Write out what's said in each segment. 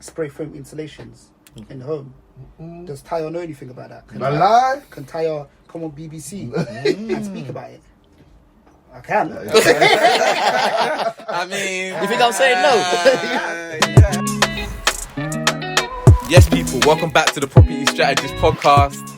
spray foam installations in the home. Does Tayo know anything about that? Can Tayo come on BBC and speak about it? I can. I mean, you think I'm saying no? Yes, people. Welcome back to the Property Strategist podcast.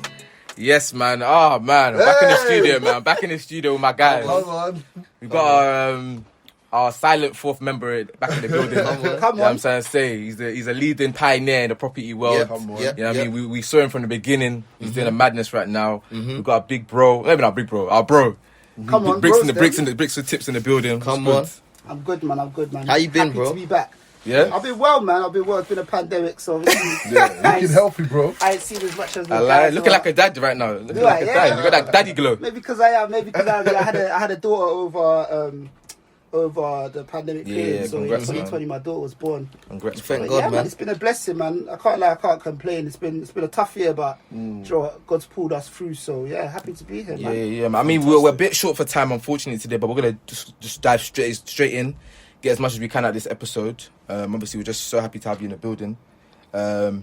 Yes, man. Oh, man. I'm back in the studio, man. I'm back in the studio with my guys. Hold on. We got our silent fourth member back in the building. Come on. You know what I'm saying? He's a leading pioneer in the property world. You know what I mean? We saw him from the beginning. He's doing a madness right now. We've got a big bro. Maybe not big bro. Our bro. Come on, bricks and tips in the building. Come on. I'm good, man. How you been, Happy bro? to be back. Yeah? I've been well, man. It's been a pandemic, so obviously Looking healthy, bro. I ain't seen as much as I like looking like a dad right now. Looking like a dad. You got that daddy glow. Maybe because I am. I had a daughter over the pandemic period. So in 2020, my daughter was born. Congrats. Thank God, man. It's been a blessing, man. I can't lie. I can't complain. It's been a tough year, but you know what? God's pulled us through. So yeah, happy to be here, man. Yeah, man. I mean, we're a bit short for time, unfortunately, today, but we're gonna just dive straight in, get as much as we can out this episode. Obviously, we're just so happy to have you in the building.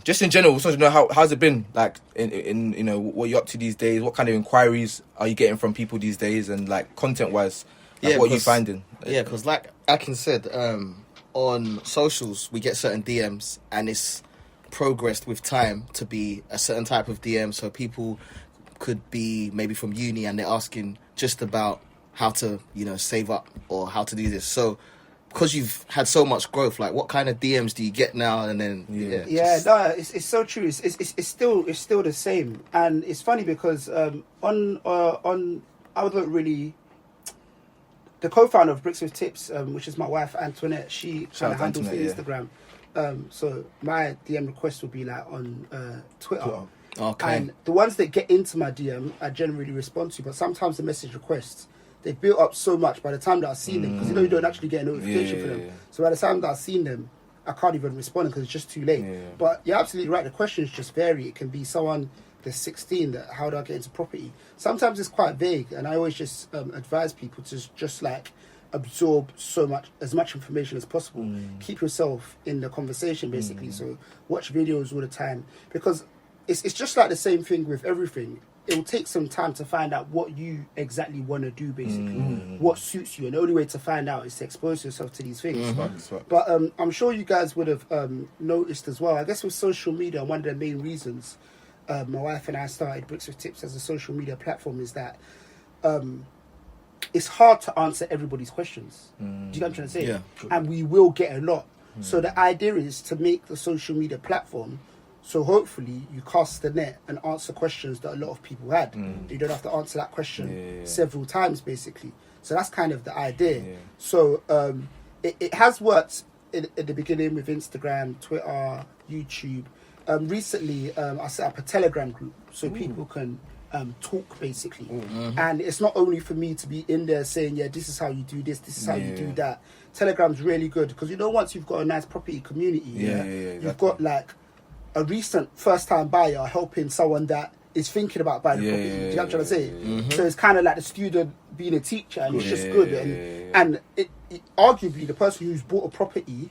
Just in general, we just want to know how's it been, like in you know what you're up to these days. What kind of inquiries are you getting from people these days, and like content wise, what are you finding? Yeah, because like Akin said, on socials we get certain DMs, and it's progressed with time to be a certain type of DM. So people could be maybe from uni and they're asking just about how to, save up or how to do this. So because you've had so much growth, like what kind of DMs do you get now? And then it's so true. It's still the same, and it's funny because on I don't really. The co-founder of Bricks with Tips, which is my wife Antoinette, she kind of handles the Instagram. So my DM requests will be like on Twitter. Okay. And the ones that get into my DM, I generally respond to. But sometimes the message requests, they've built up so much by the time that I've seen them, because you don't actually get a notification for them. Yeah. So by the time that I've seen them, I can't even respond because it's just too late. Yeah. But you're absolutely right. The questions just vary. It can be someone that's 16 that how do I get into property? Sometimes it's quite vague, and I always just advise people to just like absorb as much information as possible. Keep yourself in the conversation, basically. So watch videos all the time, because it's just like the same thing with everything. It will take some time to find out what you exactly want to do, basically, what suits you. And the only way to find out is to expose yourself to these things. But I'm sure you guys would have noticed as well, I guess with social media, one of the main reasons my wife and I started Bricks with Tips as a social media platform is that it's hard to answer everybody's questions. Do you get what I'm trying to say? Yeah. And we will get a lot. So the idea is to make the social media platform so hopefully you cast the net and answer questions that a lot of people had. You don't have to answer that question several times, basically. So that's kind of the idea. So it has worked in the beginning with Instagram, Twitter, YouTube. Recently, I set up a Telegram group so people can talk, basically. And it's not only for me to be in there saying, yeah, this is how you do this is how you do that. Telegram's really good because, once you've got a nice property community, you've got like a recent first-time buyer helping someone that is thinking about buying a property. Do you know what I'm trying to say? So it's kind of like the student being a teacher, and it's just good. And it arguably, the person who's bought a property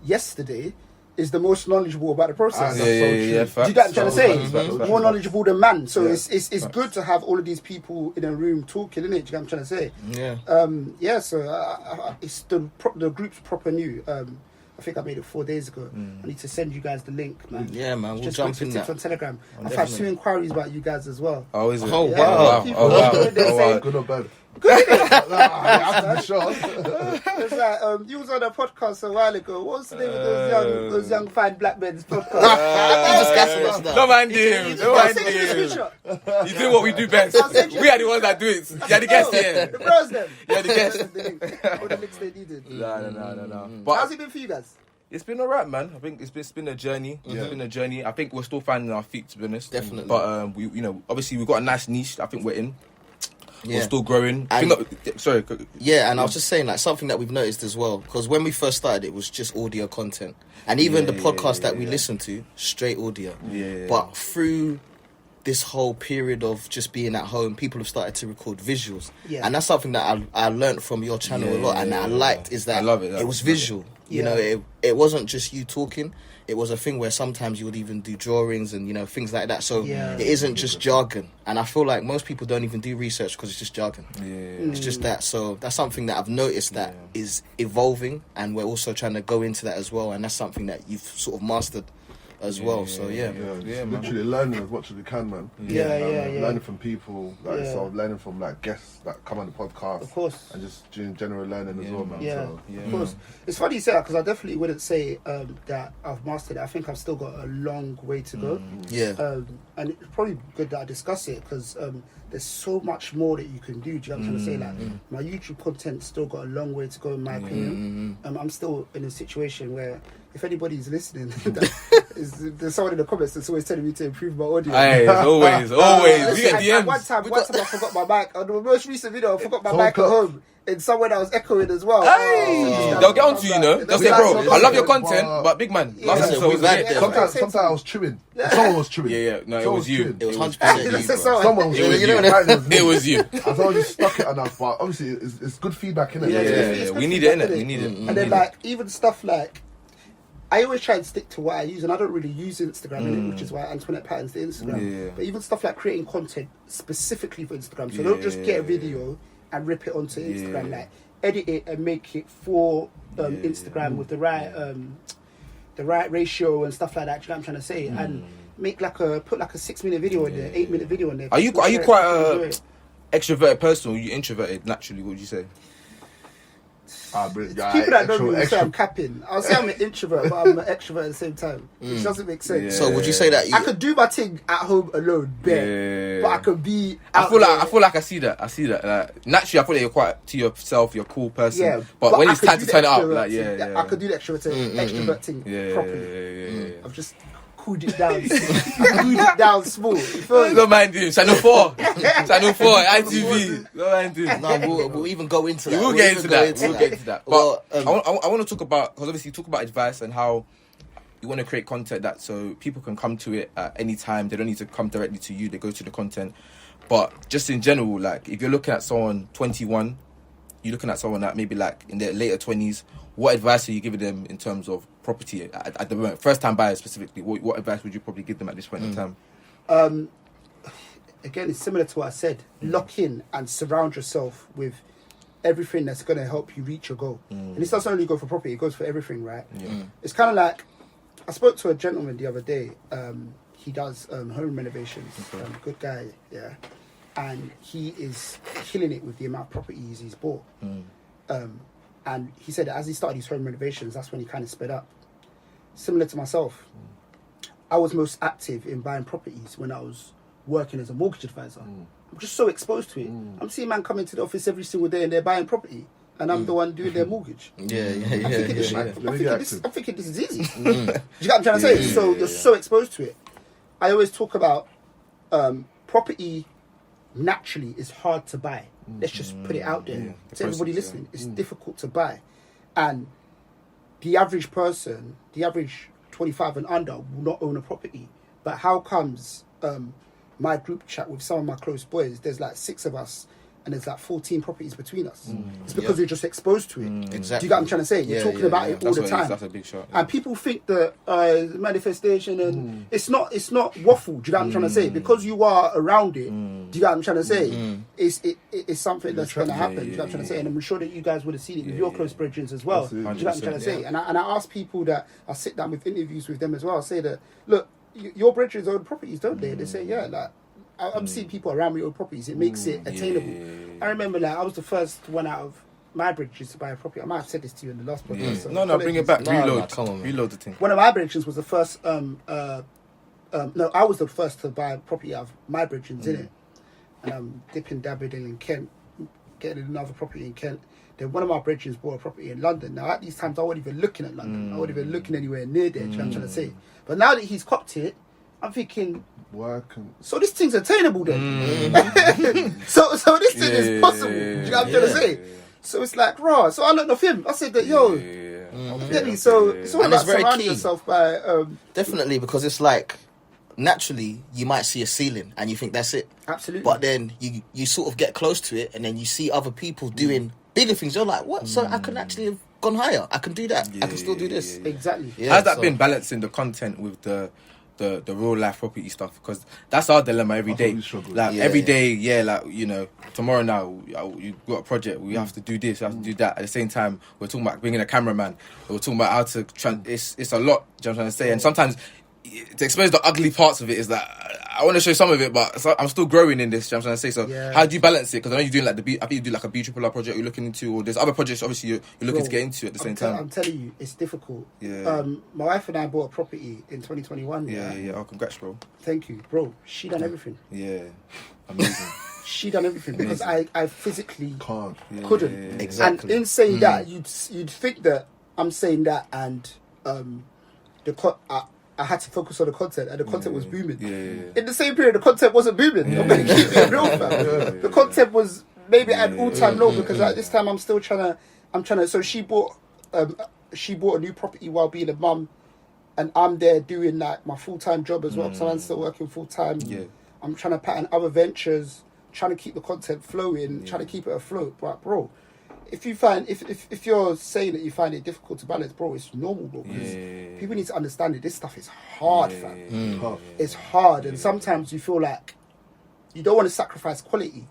yesterday is the most knowledgeable about the process. Do you get what I'm trying to say? More knowledgeable than man. So it's good to have all of these people in a room talking, isn't it? Do you get what I'm trying to say? So it's the group's proper new. I think I made it 4 days ago. I need to send you guys the link, man. Yeah, man, we'll jump in that. On Telegram. I've had 2 inquiries about you guys as well. Oh, is it? Oh, Yeah, wow. wow. Good or bad? Good, innit? I have to be sure. It's like, you was on a podcast a while ago. What's the name of those young fine black men's podcast? Don't mind him. Don't mind him. You do what we do best. We are the ones that do it. You're the guest here. The bros, them. You're the guest. All the links they needed. No. But how's it been for you guys? It's been alright, man. I think it's been a journey. It's been a journey. I think we're still finding our feet, to be honest. Definitely. But we, obviously we've got a nice niche. I think we're in. Yeah. We're still growing. Sorry. Yeah, and I was just saying, like, something that we've noticed as well, because when we first started, it was just audio content, and even the podcast that we listened to, straight audio. But through this whole period of just being at home, people have started to record visuals, and that's something that I learned from your channel a lot, and that I liked is that I love it. It was visual. You know, it wasn't just you talking. It was a thing where sometimes you would even do drawings and, you know, things like that. So it isn't just jargon. And I feel like most people don't even do research because it's just jargon. It's just that. So that's something that I've noticed that is evolving, and we're also trying to go into that as well. And that's something that you've sort of mastered as well. So literally learning as much as we can, man. Learning from people, like so learning from like guests that come on the podcast, of course, and just doing general learning as well, man. Of course. It's funny you say that because I definitely wouldn't say that I've mastered it. I think I've still got a long way to go. And it's probably good that I discuss it because there's so much more that you can do. Do you know what I'm trying to say? Like my YouTube content's still got a long way to go, in my opinion. I'm still in a situation where if anybody's listening, there's someone in the comments that's always telling me to improve my audio. Aye, always. We get DMs. One time I forgot my mic. On the most recent video, I forgot my mic at home. And somewhere that was echoing as well. They'll get onto you, you know. They'll say, bro, I love your content, but big man, last episode was lit. Sometimes I was chewing. Someone was chewing. No, it was you. It was 100% you. Someone was chewing. It was you. I thought you stuck it enough, but obviously it's good feedback, innit? Yeah. We need it, innit? We need it. And then like even stuff like, I always try and stick to what I use, and I don't really use Instagram, innit, which is why Antoinette patterns the Instagram. But even stuff like creating content specifically for Instagram, so don't just get a video and rip it onto Instagram, like edit it and make it for Instagram with the right ratio and stuff like that. Do you know what I'm trying to say? And make like put like a 6-minute video in there, 8-minute video in there. Are you quite a extroverted person, or are you introverted naturally? What would you say? People that know me will say I'm capping. I'll say I'm an introvert, but I'm an extrovert at the same time, which doesn't make sense. So would you say that I could do my thing at home alone, but I could be. I feel like I see that. Like, naturally, I feel like you're quite to yourself. You're a cool person. But when it's time to turn it up, like I could do the extrovert thing properly. I've just cooled it down. Cooled it down small. Don't mind him. Channel 4, ITV. Don't mind him. No, we'll even go into that. We'll get into that. But I want to talk about, because obviously you talk about advice and how you want to create content that so people can come to it at any time. They don't need to come directly to you. They go to the content. But just in general, like if you're looking at someone 21, you're looking at someone that maybe like in their later 20s, what advice are you giving them in terms of property at the moment? First time buyers specifically, what advice would you probably give them at this point in time? Again, it's similar to what I said. Lock in and surround yourself with everything that's going to help you reach your goal. And this doesn't only go for property, it goes for everything, right? It's kind of like, I spoke to a gentleman the other day. He does home renovations. Good guy, yeah. And he is killing it with the amount of properties he's bought. And he said that as he started his home renovations, that's when he kind of sped up. Similar to myself, I was most active in buying properties when I was working as a mortgage advisor. I'm just so exposed to it. I'm seeing man come into the office every single day and they're buying property, and I'm the one doing their mortgage. I'm thinking this is easy. Do you get what I'm trying to say? So you're so exposed to it. I always talk about property naturally is hard to buy. Let's just put it out there to everybody listening. It's difficult to buy, and the average person, the average 25 and under, will not own a property. But how comes my group chat with some of my close boys, there's like 6 of us, and there's like 14 properties between us? It's because we're just exposed to it. Exactly. Do you get what I'm trying to say? You're talking about it all the time. That's a big shot. And people think that manifestation and it's not waffle. Do you get what I'm trying to say? Because you are around it. Do you get what I'm trying to say? It's something that's going to happen. Do you get what I'm trying to say? And I'm sure that you guys would have seen it with your close brethren as well. Do you get what I'm trying to say? And I ask people that I sit down with interviews with them as well. I say that, look, your brethren own properties, don't they? They say, yeah, like, I'm seeing people around me own properties. It makes it attainable. I remember that I was the first one out of my bridges to buy a property. I might have said this to you in the last podcast. So no, bring it back. Reload. Come on, reload the thing. One of my bridges was the first. I was the first to buy a property out of my bridges in it. And I'm dipping, dabbing in Kent, getting another property in Kent. Then one of my bridges bought a property in London. Now at these times I wasn't even looking at London. I wasn't even looking anywhere near there. Do you know what I'm trying to say? But now that he's copped it, I'm thinking, so this thing's attainable then. so this thing is possible. Do you know what I'm trying to say? So it's like, raw. So I looked off him. I said that, yo, so it's all about surrounding yourself by... Definitely, because it's like, naturally, you might see a ceiling and you think that's it. Absolutely. But then you sort of get close to it and then you see other people doing bigger things. You're like, what? So I can actually gone higher. I can do that. I can still do this. Exactly. Yeah, How's that so- been balancing the content with the real life property stuff? Because that's our dilemma every That's what day. we struggle with. Like Yeah, every yeah. day, yeah. Like tomorrow now you've got a project. We have to do this. We have to do that. At the same time, we're talking about bringing a cameraman. We're talking about how to. It's a lot. Do you know what I'm trying to say? And sometimes to expose the ugly parts of it is that I want to show some of it, but I'm still growing in this. Do you know what I'm trying to say? So how do you balance it? Because I know you're doing like I think you do like a B-triple-R project you're looking into, or there's other projects obviously you're looking to get into at the same time. I'm telling you, it's difficult. Yeah. My wife and I bought a property in 2021. Yeah. Oh, congrats, bro. Thank you, bro. She done everything. Yeah. Amazing. She done everything because I physically Can't. couldn't. Yeah. Exactly. And in saying that, you'd think that I'm saying that, and I had to focus on the content, and the content was booming. Yeah. In the same period, the content wasn't booming. I'm going to keep it real, fam. The content was maybe at an all-time low because at this time I'm still trying to. So she bought a new property while being a mum, and I'm there doing like my full-time job as well. So I'm still working full-time. Yeah. I'm trying to pattern other ventures, trying to keep the content flowing, trying to keep it afloat. But bro, if you find if you're saying that you find it difficult to balance, bro, it's normal, bro. Because people need to understand it. This stuff is hard, fam. Tough. It's hard, and sometimes you feel like you don't want to sacrifice quality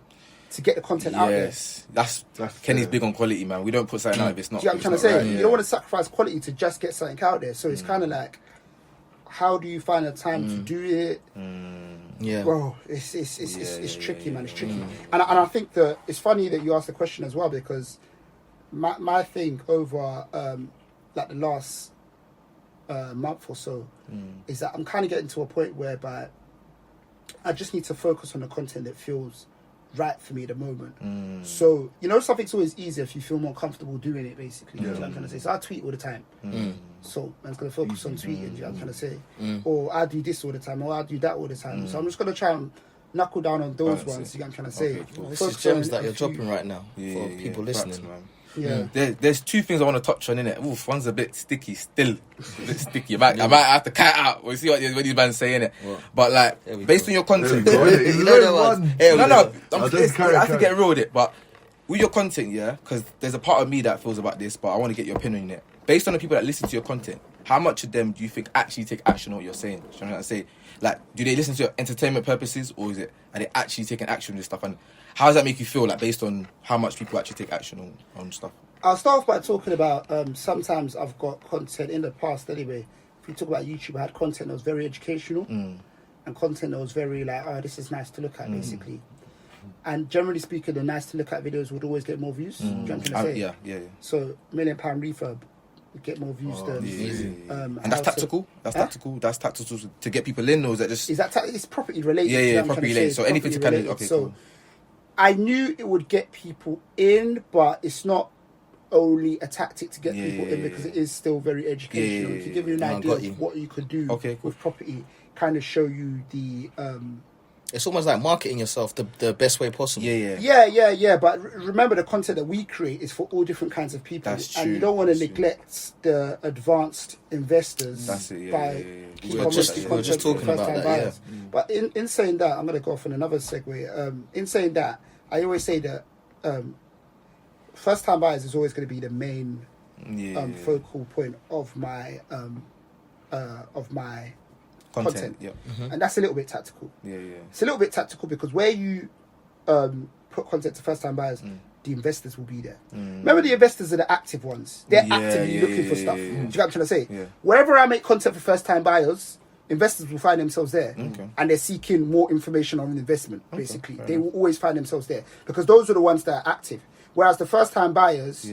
to get the content out there. Yes, that's That's Kenny's fair. big on quality, man. We don't put something out if it's not. Do you know what I'm it's trying to not say? right. You don't want to sacrifice quality to just get something out there. So it's kind of like, how do you find the time to do it? Yeah. Bro, it's tricky, man. It's tricky, and I think that it's funny that you asked the question as well, because my thing over like the last month or so is that I'm kind of getting to a point whereby I just need to focus on the content that feels right for me at the moment. So something's always easier if you feel more comfortable doing it, basically. You know what I'm trying to say? So I tweet all the time. So I'm going to focus on tweeting, you know what I'm trying to say? Or I do this all the time, or I do that all the time. So I'm just going to try and knuckle down on those ones, you know what I'm trying to say? Okay, cool. This is Focus gems on that a you're few- dropping right now for people listening. Facts, man. Yeah. There's two things I want to touch on, innit? Oof, one's a bit sticky still. A bit sticky. I might have to cut it out. We'll see what these man say, innit? What? But like, There we based go. on your content, There we go, innit? You It's know only that one. one. Hey, no, carry, I have to carry. get real with it. But with your content, yeah, because there's a part of me that feels about this, but I want to get your opinion on it. Based on the people that listen to your content, how much of them do you think actually take action on what you're saying? Do you know what I'm trying to say? Like, do they listen to your entertainment purposes, or are they actually taking action on this stuff? And how does that make you feel, like, based on how much people actually take action on stuff? I'll start off by talking about sometimes I've got content in the past anyway. If you talk about YouTube, I had content that was very educational and content that was very like, oh, this is nice to look at, basically. And generally speaking, the nice to look at videos would always get more views. Do you know what I'm trying to say? Yeah. So £1 million refurb would get more views than. And that's tactical. That's tactical to get people in, or is that just? Is that it's property related? Yeah, you know what I'm property trying to say? related. So It's anything to property kind of related. okay. So Cool. I knew it would get people in, but it's not only a tactic to get people in, because it is still very educational. To give you an idea got you. of what you could do Okay, cool. with property, kind of show you the It's almost like marketing yourself the best way possible. yeah. But remember, the content that we create is for all different kinds of people, That's and true, you don't want to that's true. neglect the advanced investors That's it, yeah, by yeah, yeah. keep We on were just- making we were just content for talking about first-time that, buyers. But in saying that, I'm going to go off on another segue. In saying that, I always say that first-time buyers is always going to be the main focal point of my content. Yeah. And that's a little bit tactical. Yeah. It's a little bit tactical because where you put content to first-time buyers, the investors will be there. Remember, the investors are the active ones. They're actively looking for stuff. Do you know what I'm trying to say? Yeah. Wherever I make content for first-time buyers, investors will find themselves there. Okay. And they're seeking more information on investment, basically. They will always find themselves there because those are the ones that are active. Whereas the first-time buyers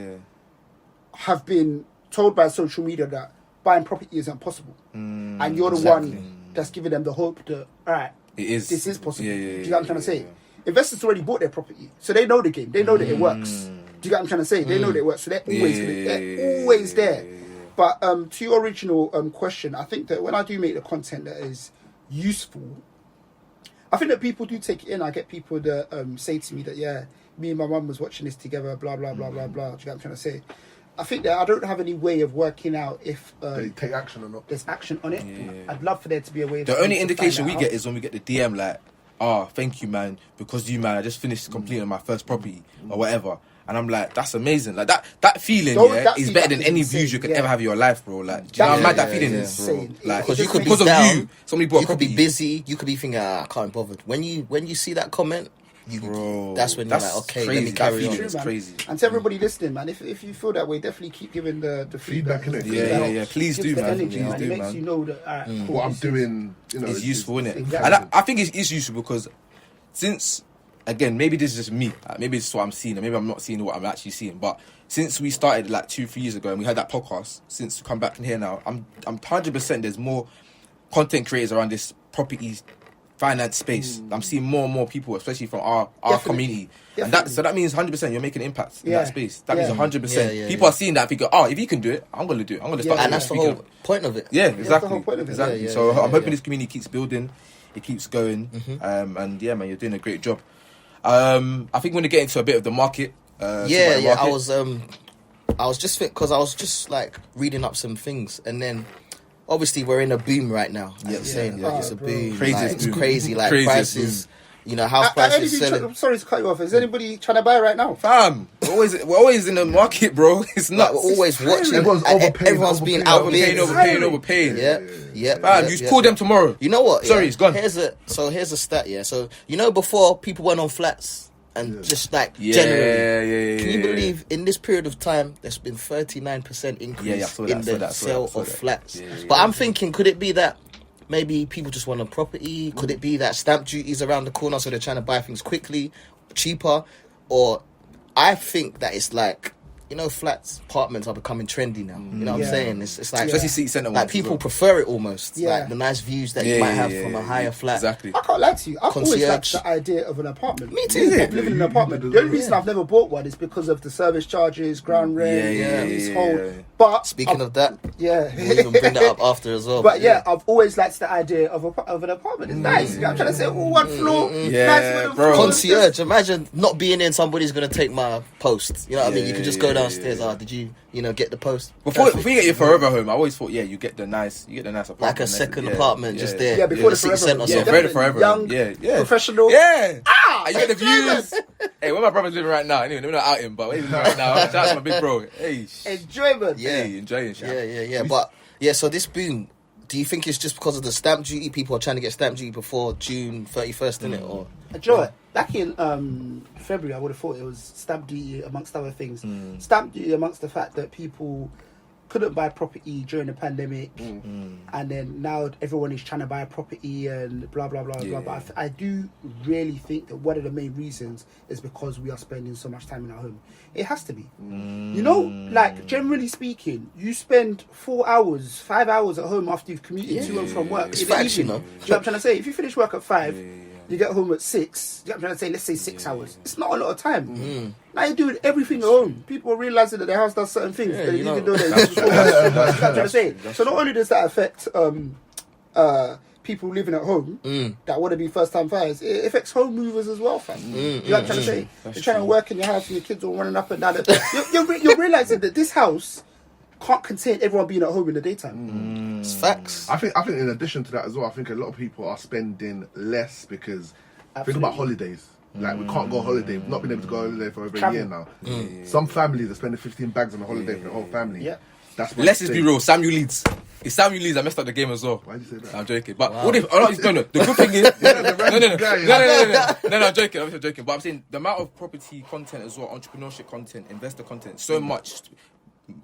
have been told by social media that buying property isn't possible. And you're the one that's giving them the hope that, all right, It is. this is possible. Yeah, Do you get what I'm trying to say? Investors already bought their property, so they know the game. They know that it works. Do you get what I'm trying to say? They know that it works, so they're always there. But to your original question, I think that when I do make the content that is useful, I think that people do take it in. I get people that say to me that, yeah, me and my mum was watching this together, blah, blah, blah, blah, blah. Do you get what I'm trying to say? I think that I don't have any way of working out if They take action or not. there's action on it. I'd love for there to be a way of The only to find indication that we out. get is when we get the DM like, thank you, man, because you, man, I just finished completing my first property or whatever. And I'm like, that's amazing. Like that feeling, That is feeling better than is any insane, views you could yeah. ever have in your life, bro. Like, do you know how mad that feeling is, bro? insane. Like, Because you could be because of down, you, somebody bought you could be property. busy, you could be thinking, I can't be bothered. When you see that comment, that's when you're like, okay, crazy. let me carry That on. feeling is crazy. And to everybody listening, man, if you feel that way, definitely keep giving the feedback. innit? Yeah. Please do, Gives the man. energy, Please man. do, It makes man. you know that cool, What I'm this is- doing, you know, It's useful, isn't it? Exactly. And I think it's useful because since, again, maybe this is just me. Maybe it's what I'm seeing, and maybe I'm not seeing what I'm actually seeing. But since we started like 2-3 years ago and we had that podcast, since we come back in here now, I'm 100% there's more content creators around this property finance space. I'm seeing more and more people, especially from our Definitely. community. And Definitely. that means 100% you're making an impact in Yeah. that space. That Yeah. means 100%. Yeah, People are seeing that and thinking, oh, if you can do it, I'm going to do it. I'm going to start Yeah. And doing that's it. the Speaking whole of- point of it. Yeah, the exactly. whole point of it. Exactly. Yeah, So yeah, I'm hoping yeah. this community keeps building, it keeps going, and yeah, man, you're doing a great job. I think we're gonna get into a bit of the market. Yeah. Market. I was just because I was just like reading up some things, and then obviously we're in a boom right now. You know what I'm saying? Yeah. Like, it's a Bro. boom. Craziest Like, it's boom. crazy. Like Craziest prices, you know, house prices selling. I'm sorry to cut you off. Is anybody trying to buy right now? Fam, we're always in the market, bro. It's Like, nuts. we're always watching. Everyone's and overpaying, everyone's being overpaying, outbid. overpaying. Yeah. Fam, you call them tomorrow. You know what? Sorry, it's gone. Here's a stat. Yeah. So you know, before people went on flats and just like Yeah, generally. yeah. Can you believe in this period of time there's been 39% increase I saw in that, the I saw sale that. of flats? Yeah. But I'm thinking, could it be that maybe people just want a property? Could it be that stamp duty's around the corner, so they're trying to buy things quickly, cheaper? Or I think that it's like, you know, flats, apartments are becoming trendy now. You know what Yeah. I'm saying? It's like Especially city centre like ones as people well. prefer it almost. Yeah. Like the nice views that you might have from a higher flat. Exactly. I can't lie to you. I've always liked Concierge. the idea of an apartment. Me too. Of living in an apartment. The only reason I've never bought one is because of the service charges, ground rent, leasehold. yeah. But Speaking of that, yeah, we'll even bring that up after as well. But yeah, I've always liked the idea of an apartment. It's nice. You know what I'm trying to say, one floor, Yeah, nice wooden bro. floor. Concierge, imagine not being in, somebody's going to take my post. You know what I mean? You Yeah, can just yeah, go downstairs. yeah. Did you get the post? Before you get your forever home, I always thought, you get the nice apartment. Like a second apartment just there. Yeah, before the city forever. centre. Yeah, So very forever. Young, yeah. professional. Yeah. Ah, You get the enjoyment. views. Hey, where my brother's living right now? Anyway, we're not out him, but where he's living right now. Shout out to my big bro. Hey, Enjoyment. Yeah. hey, enjoying shit. Yeah. But yeah, so this boom, do you think it's just because of the stamp duty? People are trying to get stamp duty before June 31st, innit? Or Do you know what? Back in February, I would have thought it was stamp duty amongst other things. Stamp duty amongst the fact that people couldn't buy property during the pandemic, and then now everyone is trying to buy a property and blah blah blah blah. But I do really think that one of the main reasons is because we are spending so much time in our home. It has to be. You know, like generally speaking, you spend 4 hours, 5 hours at home after you've commuted to and from work. It's in the facts, you evening. know. Do you know what I'm trying to say? If you finish work at 5, you get home at 6. You know what I'm trying to say? Let's say 6 hours. It's not a lot of time. Now you're doing everything at home. People are realizing that their house does certain things, that even though they're used to. You know what I'm trying to say? So not only does that affect people living at home that want to be first-time buyers, it affects home movers as well, fam. You know what I'm trying to say? You're trying to work in your house and your kids are running up and down. You're realizing that this house can't contain everyone being at home in the daytime. it's facts. I think in addition to that as well, I think a lot of people are spending less because think about holidays. Like we can't go on holiday. We've not been able to go on holiday for over a year now. Some families are spending 15 bags on a holiday for the whole family. Yeah. That's Let's just be real. Samuel Leeds. It's Samuel Leeds. I messed up the game as well. Why'd you say that? I'm joking. But what if? No. The good thing is, no. I'm joking. I'm joking. But I'm saying the amount of property content as well, entrepreneurship content, investor content, so much.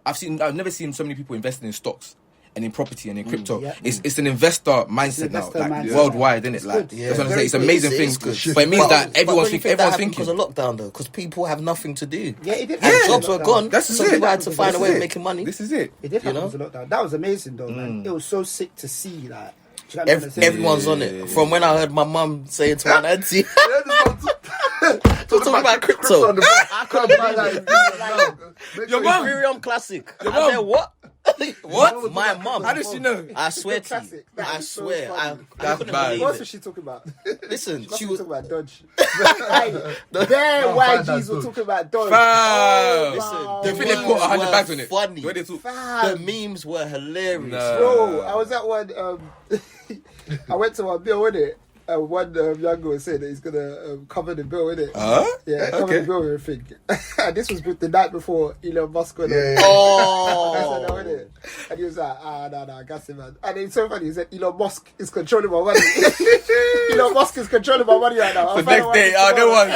I've never seen so many people investing in stocks and in property and in crypto. Yeah. It's an investor mindset now, like mindset. worldwide, isn't it? Like good. that's what I'm Very saying. It's an good. amazing It thing, is good. but it means that But everyone's don't you think thinking. that Everyone's happened thinking. because of lockdown though, because people have nothing to do. Yeah, it did. And happen jobs in were lockdown. gone. That's so it. people had to find a way This of is making money. This is it. It did happen know? with the lockdown. That was amazing though, man. It was so sick to see that. Do you know what I'm trying to say? Everyone's on it. From when I heard my mum saying to my auntie, talking about crypto. I can't buy that. Your mum. Ethereum Classic. Your I mum. said, what? What? My mum. How does she know? I swear to you. Classic. That I is so swear. I funny. couldn't bad. believe What it. was she talking about? Listen, She she was was. talking about Dodge. Their YGs were talking about Dodge. Fam. Listen, You the think they memes put 100 were bags on it? funny. Where they talk? The memes were hilarious. Nah. Bro, I was at one. I went to one bill, wasn't it? one young girl said that he's gonna cover the bill, innit? Yeah, cover Okay. the bill and everything. And this was the night before Elon Musk went on. Oh. I said, no, innit? And he was like, no, gas him, man. And it's so funny, he said, Elon Musk is controlling my money. Elon Musk is controlling my money right now. The next day, no one.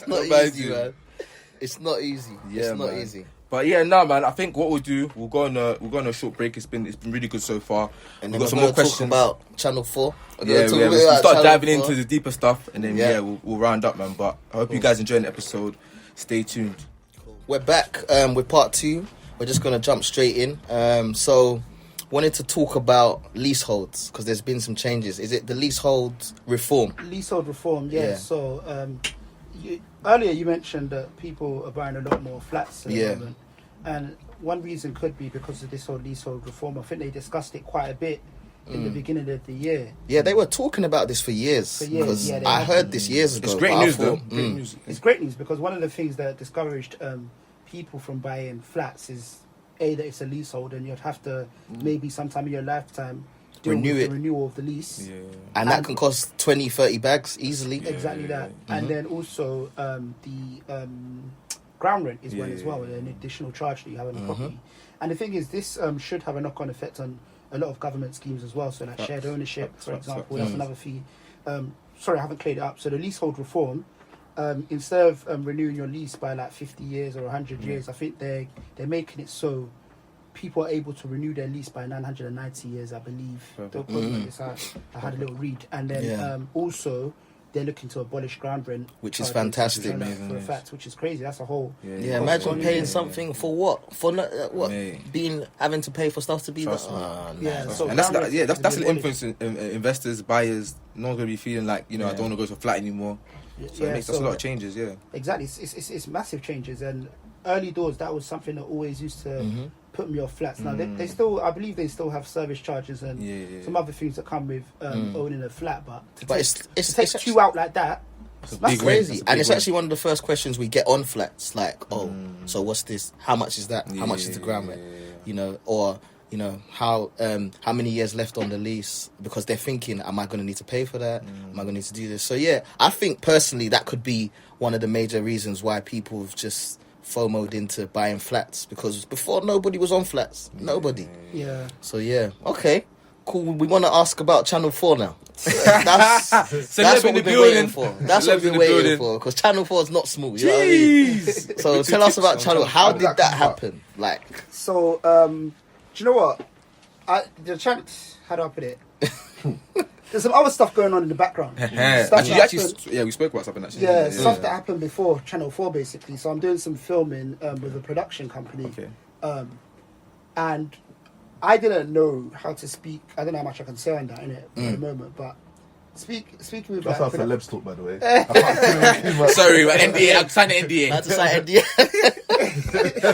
It's not easy, man. It's not easy. Yeah, it's not man. easy. But yeah, no, man. I think what we'll do, we'll go on a short break. It's been really good so far. And We've then got some we're more going to talk questions. about Channel 4. We'll start diving into the deeper stuff, and then we'll round up, man. But I hope you guys enjoying the episode. Stay tuned. We're back with part 2. We're just going to jump straight in. So, wanted to talk about leaseholds, because there's been some changes. Is it the leasehold reform? Leasehold reform, yeah. Yeah. So, earlier you mentioned that people are buying a lot more flats at the moment. And one reason could be because of this whole leasehold reform. I think they discussed it quite a bit in the beginning of the year. Yeah, they were talking about this for years. Because yeah, they I have. heard this years ago. It's great but I news, thought, though. Great news. It's great news because one of the things that discouraged people from buying flats is that it's a leasehold and you'd have to maybe sometime in your lifetime deal Renew with it. the renewal of the lease. Yeah. And that can cost 20, 30 bags easily. Exactly that. And then also the ground rent is one as well, an additional charge that you have on the property. And the thing is, this should have a knock-on effect on a lot of government schemes as well. So like shared ownership, for example, that's another fee. Sorry, I haven't cleared it up. So the leasehold reform, instead of renewing your lease by like 50 years or 100 years, I think they're making it so people are able to renew their lease by 990 years, I believe. Don't quote me on this, I had a little read. And then also, they're looking to abolish ground rent. Which is charges, fantastic. for a fact, which is crazy. That's a whole... Yeah, imagine paying something for what? For what? Yeah. Having to pay for stuff to be there. Trust me. Yeah, so And that's ground rent that's is an influence in investors, buyers. No one's gonna be feeling like I don't want to go to a flat anymore. So it makes that's a lot of changes. Yeah, exactly. It's massive changes, and early doors that was something that always used to put me off flats. Now they still, I believe they still have service charges and some other things that come with owning a flat, but to take two out like that. That's crazy. And it's actually one of the first questions we get on flats, like, so what's this? How much is that? How much is the ground rent? You know, or how many years left on the lease, because they're thinking, am I going to need to pay for that? Am I going to need to do this? So yeah, I think personally that could be one of the major reasons why people have just FOMO'd into buying flats, because before nobody was on flats. Nobody. Yeah. So yeah, okay, cool. We want to ask about Channel 4 now. That's what we've been waiting for. That's what we've been waiting for, because Channel 4 is not small. You know what I mean? So tell us about Channel. How did that happen? Like, so do you know what? The chance, how do I put it? There's some other stuff going on in the background. We spoke about something actually. Yeah, stuff that happened before Channel 4 basically. So I'm doing some filming with a production company. Okay. And I didn't know how to speak. I don't know how much I can say on that in it at the moment, but speaking with That's like, how celebs talk, by the way. I can't say too much. Sorry, but NDA. I'm signing NDA. I had to sign NDA.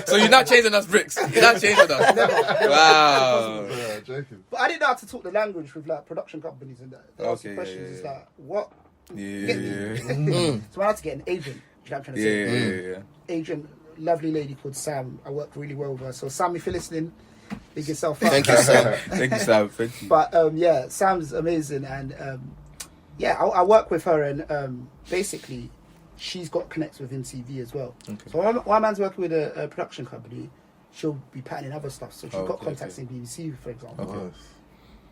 So you're not changing us, bricks. You're not changing us. Never. Wow. Yeah, joking. But I didn't know how to talk the language with like production companies and that. They ask Okay, you questions. yeah. It's like, what? Yeah. So I had to get an agent. You know what I'm trying to say? Yeah. Agent, lovely lady called Sam. I worked really well with her. So Sam, if you're listening, big yourself up. Thank you, Sam. Thank you, Sam. Thank you. But yeah, Sam's amazing, and I work with her, and basically, she's got connects with MTV as well. Okay. So while man's working with a production company, she'll be patterning other stuff. So she's got contacts in BBC, for example. Nice.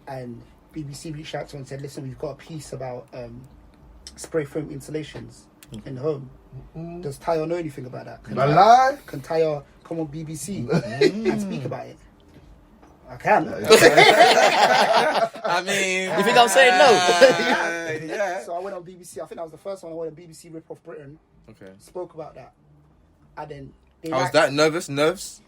And BBC reached out to her and said, "Listen, we've got a piece about spray foam installations in the home. Does Tayo know anything about that? Can Tayo come on BBC and speak about it?" I can. I mean, You think I'm saying no? Yeah. So I went on BBC. I think that was the first one I went on BBC Rip Off Britain. Okay. Spoke about that. And then How was that? Nerves?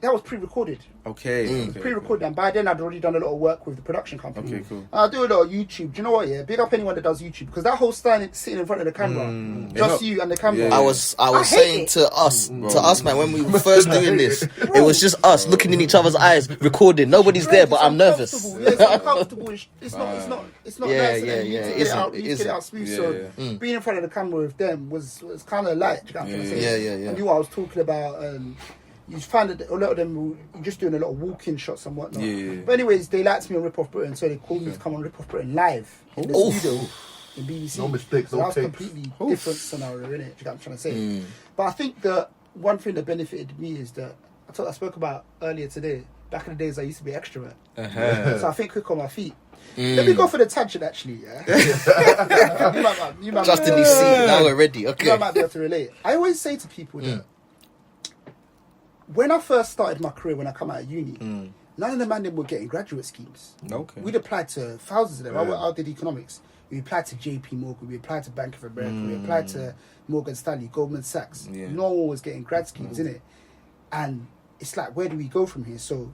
That was pre-recorded. Okay. Pre-recorded, and by then I'd already done a lot of work with the production company. Okay, cool. I do a lot of YouTube. Do you know what? Yeah, big up anyone that does YouTube, because that whole sitting in front of the camera, just you and the camera. Yeah. I was hate saying it. to us, man, when we were first doing this, it was just us looking in each other's eyes, recording. Nobody's there, but I'm nervous. Yeah, it's uncomfortable. It's not Yeah, nice. yeah, and you yeah, need to it get it out, isn't, you need to get it out smooth. So being in front of the camera with them was kind of light. Do you know what I'm trying to say? Yeah. I knew what I was talking about, and you find that a lot of them you're just doing a lot of walk-in shots and whatnot. Yeah. But anyways, they liked me on Rip Off Britain, so they called me to come on Rip Off Britain live in the studio in BBC. No mistakes, so no that was a takes. completely different scenario, innit? Do you get what I'm trying to say? But I think that one thing that benefited me is that I spoke about earlier today. Back in the days, I used to be extrovert, so I think quick on my feet. Let me go for the tangent, actually. Yeah, you might Just in his seat. Now we're ready. you Okay. might be able to relate. I always say to people that when I first started my career, when I come out of uni, none of the man them were getting graduate schemes. Okay. We'd applied to thousands of them. Yeah. I did economics. We applied to JP Morgan. We applied to Bank of America. We applied to Morgan Stanley, Goldman Sachs. Yeah. No one was getting grad schemes, innit? And it's like, where do we go from here? So,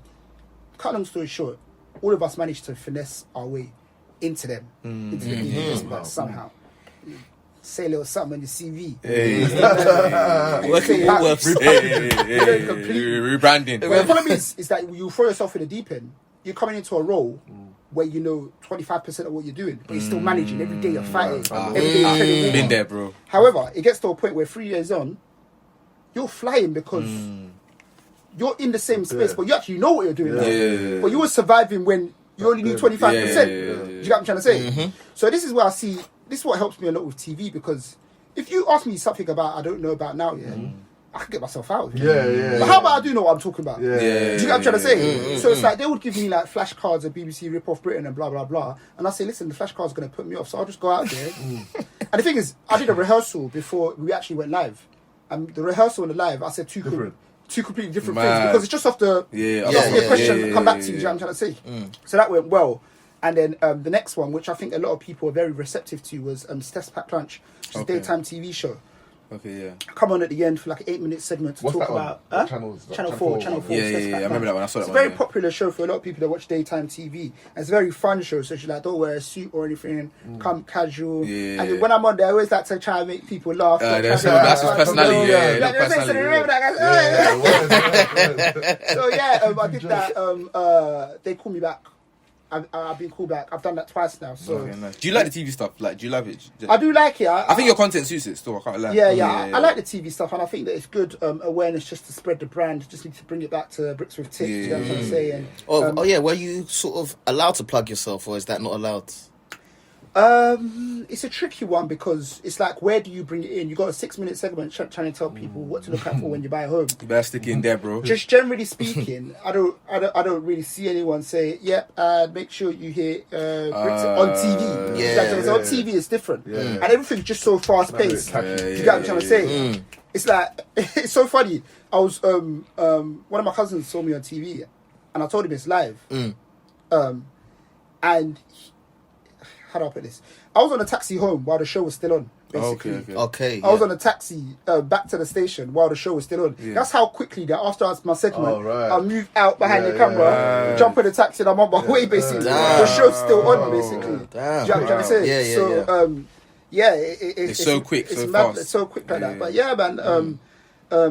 cut long story short, all of us managed to finesse our way into them, into the investment somehow. Say a little something on your CV. Working Say, Woolworths. Rebranding. But the problem is that you throw yourself in the deep end. You're coming into a role where you know 25% of what you're doing, but you're still managing. Every day you're fighting. Every day you're treading water. Been there, bro. However, it gets to a point where 3 years on, you're flying because you're in the same space, but you actually know what you're doing now. But you were surviving when you only knew 25%. Do you get what I'm trying to say? So this is where I see, this is what helps me a lot with TV, because if you ask me something about I don't know about now, I can get myself out. But how about I do know what I'm talking about? Do you get what I'm trying to say? So it's like they would give me like flashcards of BBC Rip Off Britain and blah blah blah, and I say, listen, the flashcard's going to put me off, so I'll just go out there. And the thing is, I did a rehearsal before we actually went live, and the rehearsal and the live, I said two completely different things, because it's just off the question and come back to you. Do you know what I'm trying to say? So that went well. And then the next one, which I think a lot of people are very receptive to, was Steph's Packed Lunch, which is a daytime TV show. Okay, Come on at the end for like an 8-minute segment to What's talk that on? about What channel is that? Channel 4. Yeah, Steph's Packed I remember that one. I saw It's that a one. very popular show for a lot of people that watch daytime TV. And it's a very fun show, so she's like, don't wear a suit or anything, come casual. And then when I'm on there, I always like to try and make people laugh. That's his personality. So yeah, I did that. They called me back. I've been called back. I've done that twice now. So Okay, nice. Do you like the TV stuff? Like, do you love it? I do like it. I think your content suits it still. I can't lie. I like the TV stuff, and I think that it's good awareness just to spread the brand. Just need to bring it back to Bricks with Tips. You know what I'm trying to say? And, were you sort of allowed to plug yourself, or is that not allowed? it's a tricky one, because it's like, where do you bring it in? You got a 6-minute segment trying to tell people what to look out for when you buy a home. You better stick it in there, bro. Just generally speaking, I don't really see anyone say, "Yep, make sure you hear Bricks on TV." On TV it's different, and everything's just so fast paced. You get what I'm trying to say? It's like it's so funny. I was one of my cousins saw me on TV, and I told him it's live, and. How do I put this? I was on a taxi home while the show was still on, basically. Okay. I was on a taxi back to the station while the show was still on. That's how quickly that after my segment, I moved out behind the camera, jump in the taxi, and I'm on my way, basically. The show's still on, basically. Do you know what I'm trying to say? It's so quick, it's so mad, fast. it's so quick like that. But yeah, man,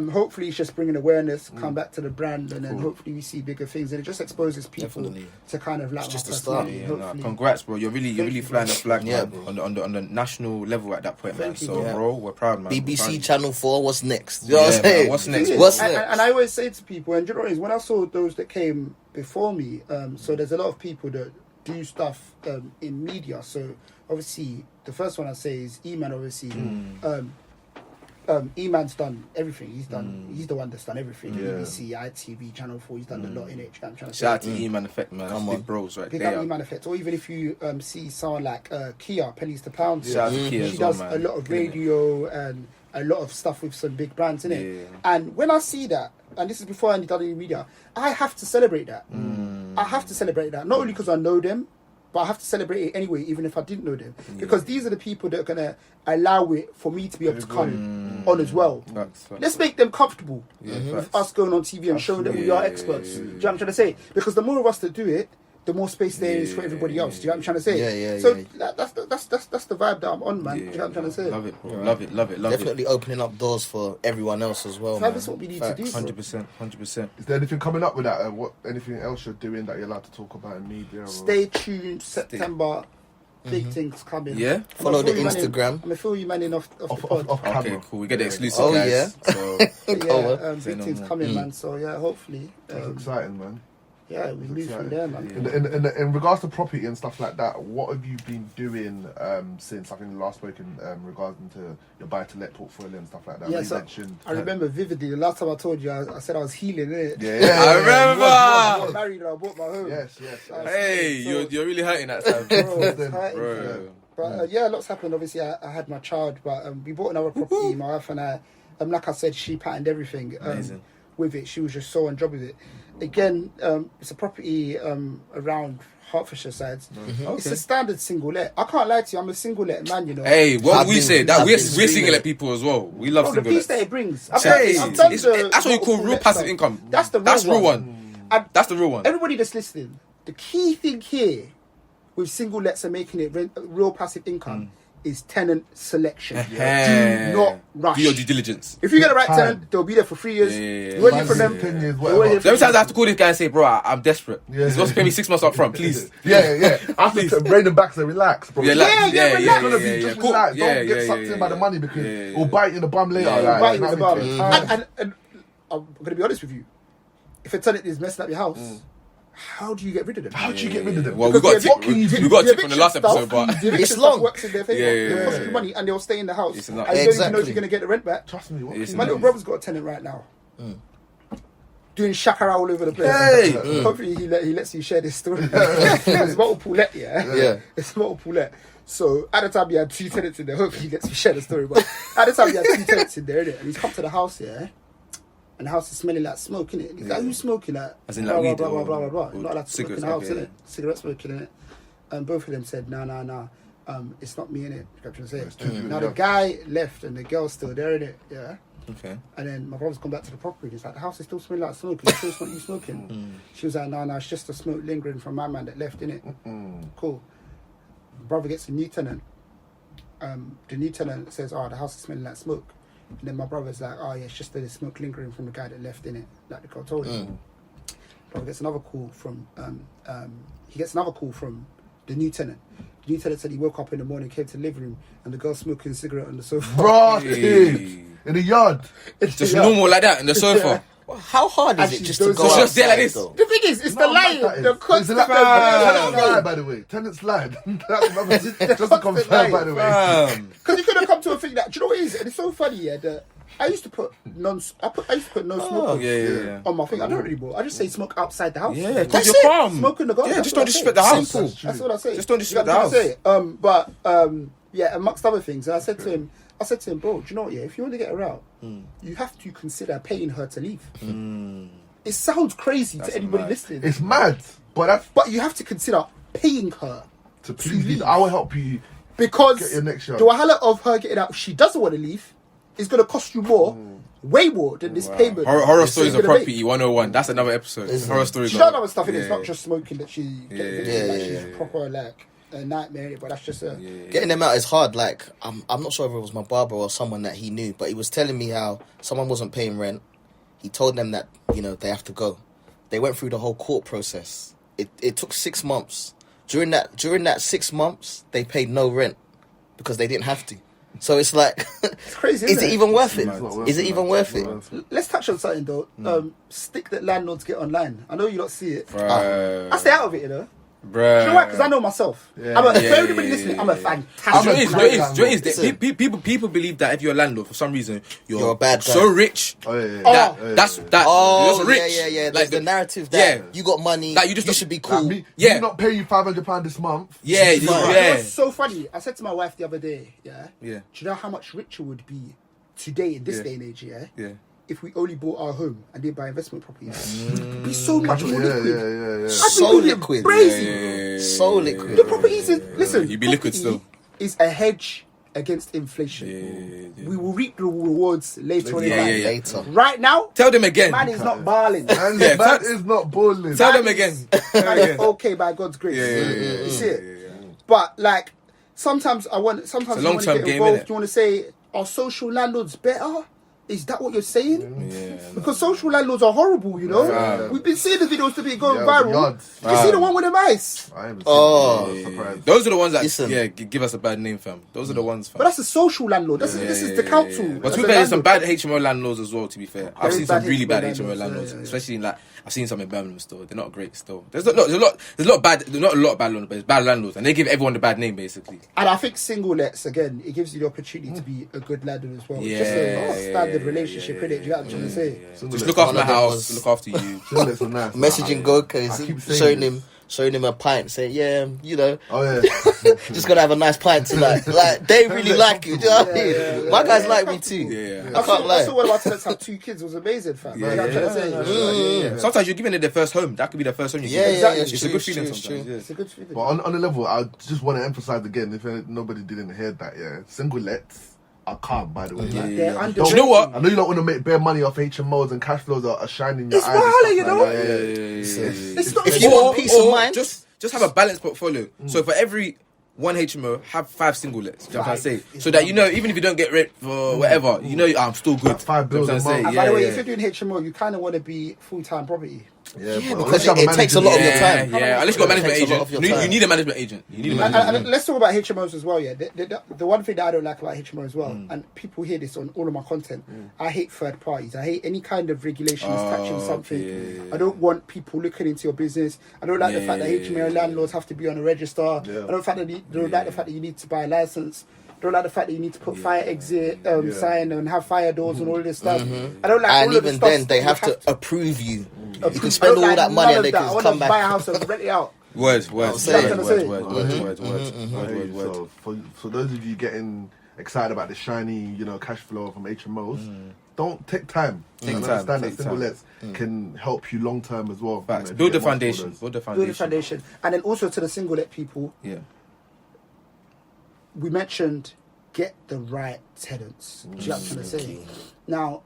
hopefully it's just bringing awareness, come back to the brand, and then hopefully we see bigger things, and it just exposes people to kind of like just my a start. personality, Congrats, bro. You're really flying the flag, man, on the national level at that point, man. So, bro, we're proud, man. BBC Channel 4, what's next? You know what I'm saying? Man, what's next? And I always say to people, and you know what it is, when I saw those that came before me, so there's a lot of people that do stuff in media. So obviously, the first one I say is E-Man. Obviously, E-Man's done everything. He's the one that's done everything. BBC, ITV, Channel 4. He's done a lot in it. I'm trying to Shout out to E-Man Effect, man. That's big bros right Big there. E-Man Effect. Or even if you see someone like Kia, Pennies to Pounds. Shout out to Kia She as well, does man. a lot of radio and a lot of stuff with some big brands in it. And when I see that, and this is before I done any media, I have to celebrate that. I have to celebrate that. Not only because I know them, but I have to celebrate it anyway, even if I didn't know them. Because these are the people that are going to allow it for me to be able to come on as well. Facts. Let's make them comfortable with us going on TV and showing that we are experts. Do you know what I'm trying to say? Because the more of us that do it, the more space there is for everybody else. Do you know what I'm trying to say? That's the vibe that I'm on, man. Do you know what I'm trying to say? Love it, bro. Love it. Definitely opening up doors for everyone else as well, man. That's what we need to do. 100%. Is there anything coming up with that? Anything else you're doing that you're allowed to talk about in media? Or? Stay tuned, September Big things coming. Yeah? Follow the I'm gonna Instagram. I'm gonna fill you man in off the pod. Off Okay, camera. cool. We get the exclusive, Oh, guys. yeah. So, Yeah, Say big no things more. coming, man. So yeah, hopefully, That's exciting, man. yeah, we move from there, man. In regards to property and stuff like that, what have you been doing since I think the last spoke in regarding to your buy-to-let portfolio and stuff like that? Yeah, You so mentioned, I remember vividly the last time I told you, I said I was healing, innit? Yeah, I remember. I got married and I bought my home. Yes. Hey, you're really hurting that time. Bro, it's hurting, Bro. fam. But yeah, lots happened. Obviously, I had my child, but we bought another property. My wife and I, like I said, she patterned everything Amazing. with it. She was just so on job with it. Again, it's a property around Hertfordshire sides. It's a standard single let. I can't lie to you, I'm a single let man, you know. Hey, what I've we been- say that I've we're been seeing single it. at people as well. We love Bro, the single peace that lets. it brings. I've Hey, done the that's what you call multiple real let passive stuff. income. That's the That's real real one. And That's the real one. everybody that's listening, the key thing here with single lets and making it real passive income is tenant selection. Yeah. Do not rush. Do your due diligence. If you get the right Time. tenant, they'll be there for 3 years. Yeah. You won't hear from them. 10 years, You whatever. won't hear So every from time I have to call this guy and say, bro, I'm desperate. Yeah. He's supposed to pay me 6 months up front, please. Yeah. I have to bring them back to relax, bro. Yeah, Yeah, relax. relax. Gonna be just Cool. relax. Yeah, Don't get yeah, sucked yeah, in by the yeah. money because Yeah, it'll bite you in the bum later. Yeah, like, Right you know in the what I bum. mean? And I'm going to be honest with you. If a tenant is messing up your house, how do you get rid of them? How do you get rid of them? Well, we got Because a tip. We got a tip from the last episode, but the eviction It's stuff long. works in their favour. Yeah. They cost you money and they'll stay in the house. It's And not- you don't even know if Exactly. you're going to get the rent back. Trust me. What It's can My you little do? brother's got a tenant right now. Doing shakara all over the place. Hey! Hopefully he lets you share this story. It's multiple let, Yeah. It's multiple let. So at the time he had 2 tenants in there. Hopefully he lets me share the story. But at the time he had 2 tenants in there, innit? And he's come to the house, yeah. And the house is smelling like smoke, innit? And he's like, who's smoking that? As in like weed blah, blah, or- blah, blah, blah. or You're not allowed to smoke in the house, cigarettes, innit? Cigarette smoking, innit? And both of them said, nah. It's not me, innit? You know what I'm saying? Now the guy left and the girl's still there, innit? Yeah. okay. And then my brother's come back to the property. He's like, the house is still smelling like smoke. It's still not you smoking. She was like, no, it's just the smoke lingering from my man that left, innit? Cool. Brother gets a new tenant. The new tenant says, oh, the house is smelling like smoke. And then my brother's like, oh, yeah, it's just the smoke lingering from the guy that left, innit? Like the girl told him. Brother gets another call from, the new tenant. The new tenant said he woke up in the morning, came to the living room, and the girl smoking a cigarette on the sofa. Bro, Hey. in the yard. Just Yeah. normal like that on the sofa. Well, how hard And is it she just to goes- go So she's just there like outside, this. though? The thing is, it's the lying, the constant Tenants lie, by the way. Tenants lied. That's another just to constant confirm, lying. by the way. Because you could have come to a thing that, do you know what it is? And it's so funny, yeah, that I used to put no smoke Yeah. on my thing. I don't really anymore. I just say smoke outside the house. Yeah, because That's you're it. calm. Smoke in the garden. Yeah, That's just what don't I say. disrespect the house. Simple. That's what I say. Just don't disrespect You know the what I'm saying? Yeah, amongst other things, and I said to him, bro, do you know what? Yeah, if you want to get her out, you have to consider paying her to leave. It sounds crazy to anybody mad. listening, It's mad. But you have to consider paying her to please leave. I will help you. because Get your next yard. the wahala of her getting out, if she doesn't want to leave, is going to cost you more, way more than this payment. Horror she's stories of gonna make. property 101. That's another episode. Horror stories. She does other stuff in it. It's Yeah. not just smoking that she gets evicted. yeah, Like, yeah, she's proper like a nightmare in it, but that's just a Getting them out is hard. Like, I'm not sure if it was my barber or someone that he knew, but he was telling me how someone wasn't paying rent. He told them that, they have to go. They went through the whole court process. It took 6 months. During that 6 months, they paid no rent because they didn't have to. So it's like, it's crazy. is Isn't it even worth it? It's not worth Is it it, even man. worth It's it? not worth it. Let's touch on something though. Stick that landlords get online. I know you don't see it. Bruh. I stay out of it, Bruh. You know why? Because I know myself. Yeah. For Yeah, everybody yeah, listening, yeah, I'm a yeah. fantastic. Do you know what it is? Listen. People believe that if you're a landlord, for some reason, You're a bad guy. so rich. Oh, yeah. That's yeah. Oh, you're rich. yeah. Like There's the narrative that you got money, Like, you you just should be Like cool. me, Yeah. me not pay you £500 this month. Yeah, You know yeah. what's so funny? I said to my wife the other day, yeah. Yeah. Do you know how much richer would be today in this Yeah. day and age, yeah? Yeah. If we only bought our home and didn't buy investment properties, it'd be so much more Yeah, liquid. yeah. I'd So be really liquid. crazy. So liquid. The properties is listen. You'd be liquid property still. Is a hedge against inflation. We will reap the rewards later on in Yeah, life. yeah, yeah. Later. Right now, Tell them again. man is not balling. And Yeah, that tell- is not balling. Tell them again. Man is okay by God's grace. You see it? But like sometimes you want to long-term get game, involved. innit? You want to say, are social landlords better? is that what you're saying? Yeah. Because social landlords are horrible, you know? Yeah. We've been seeing the videos to be going Yeah, viral. yards. You see the one with the mice? I haven't Oh. seen it. Surprised. Those are the ones that Listen. give us a bad name, fam. Those are the ones, fam. But that's a social landlord. This is the council. But to That's be a fair, there's some landlord. bad HMO landlords as well. To be fair, I've is seen some bad really HMO bad landlords, HMO landlords, yeah. especially in like I've seen some in Birmingham still. They're not great still. There's a lot of bad. There's not a lot of bad landlords, but it's bad landlords, and they give everyone the bad name basically. And I think single lets, again, it gives you the opportunity to be a good landlord as well. It's just a standard relationship, innit? Do you know what I'm trying to say? Just look after my One of them house, was- look after you. Singlets are nice. Messaging Goku, I keep saying showing this. him a pint, saying, "Yeah, you know, Oh yeah. just gotta have a nice pint tonight." Like they really like you. Do you know what I mean? My guys like me too. Yeah. I can't lie. I saw one of my tenants have 2 kids. It was amazing, fam. You know what I'm trying to say? Yeah. Sometimes you're giving it their first home. That could be their first home. You Yeah, give. yeah, Exactly. It's a good feeling sometimes. Yeah. It's a good feeling. But on the level, I just want to emphasize again, if nobody didn't hear that, yeah, single lets are calm, by the way. They're Do underrated. you know what? I know you don't want to make bare money off HMOs and cash flows are shining your It's eyes. and wild, stuff you like know? that. It's not If you want peace of mind, just have a balanced portfolio. So for every one HMO, have 5 single lets. You know what I'm trying to say? So that you know, even if you don't get rent for whatever, you know I'm still good. That's 5 bills You know a what I'm month. And saying? by the way, Yeah, if you're doing HMO, you kind of want to be full-time property. Yeah, but because unless you have it takes a lot of your yeah, time. yeah. Unless you got a management It takes a lot agent, of your you time. need a management agent. You need a And, management and agent. let's talk about HMOs as well, yeah. The one thing that I don't like about HMO as well, and people hear this on all of my content, I hate third parties. I hate any kind of regulations touching something. okay. I don't want people looking into your business. I don't like the fact that HMO landlords have to be on a register. Yeah. I don't like the fact that you need to buy a license. I don't like the fact that you need to put fire exit sign and have fire doors and all this stuff. I don't like And all of the even stuff then, they you have to approve you. You can I spend don't all like that money none and they of that. can I want come to buy a back. house and rent it out. Words. what I'm trying to say. So for those of you getting excited about the shiny, cash flow from HMOs, don't take time. Take time, Understand that take single time. lets can help you long term as well. Facts. If you Build the get multiple foundation. of those. Build the Build a foundation. foundation. And then also to the single let people, Yeah. we mentioned get the right tenants. Do you know what I'm trying to say? Now,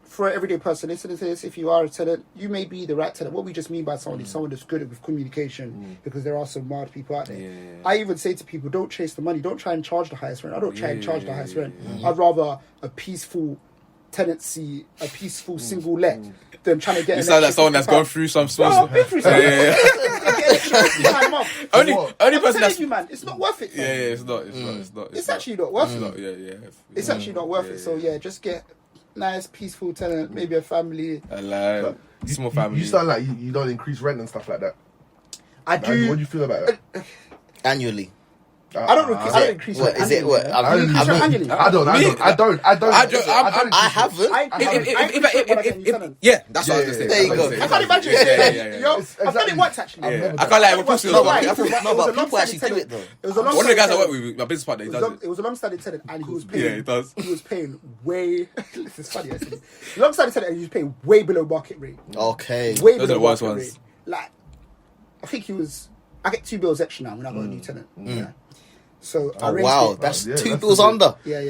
for an everyday person listening to this, if you are a tenant, you may be the right tenant. What we just mean by someone is someone that's good with communication, because there are some wild people out there. Yeah. I even say to people, don't chase the money. Don't try and charge the highest rent. I don't try and charge the highest rent. I'd rather a peaceful tenancy, a peaceful single let, than trying to get You an sound like extra someone that's £50. gone through some Bro, small. I've been through something. Yeah. Get an extra £50 a month. Only I'm person telling that's you, man, it's not worth it. Yeah, man. it's not. It's actually not worth it. not. Yeah. It's actually not worth it. So yeah, just get nice, peaceful tenant, maybe a family. Alive. Small family. You sound like you don't increase rent and stuff like that. I What do do. you feel about that? Annually. I don't increase What rent is it? annually, What? man. I mean, increase rent annually. I don't. I haven't. Yeah, that's what I was gonna say. There you go. I can't imagine Yeah, it. yeah. Yo, I've done Exactly. it once actually. Yeah. I can't lie, we're pushing No, over. why? No, but It was a people long-standing actually do tenant. it though. It was a One of the guys I long-standing work with, my business partner, he does it. It was a long-standing tenant, and he was Yeah, paying. he does. He was paying way. This is funny. Actually. Long-standing tenant, and he was paying way below market rate. Okay. Way Those are below the worst market ones. rate. Like, I think he was. I get 2 bills extra now when I got a new tenant. Yeah. So I Oh, raised wow, it. that's Yeah, 2 that's bills the- under. Yeah.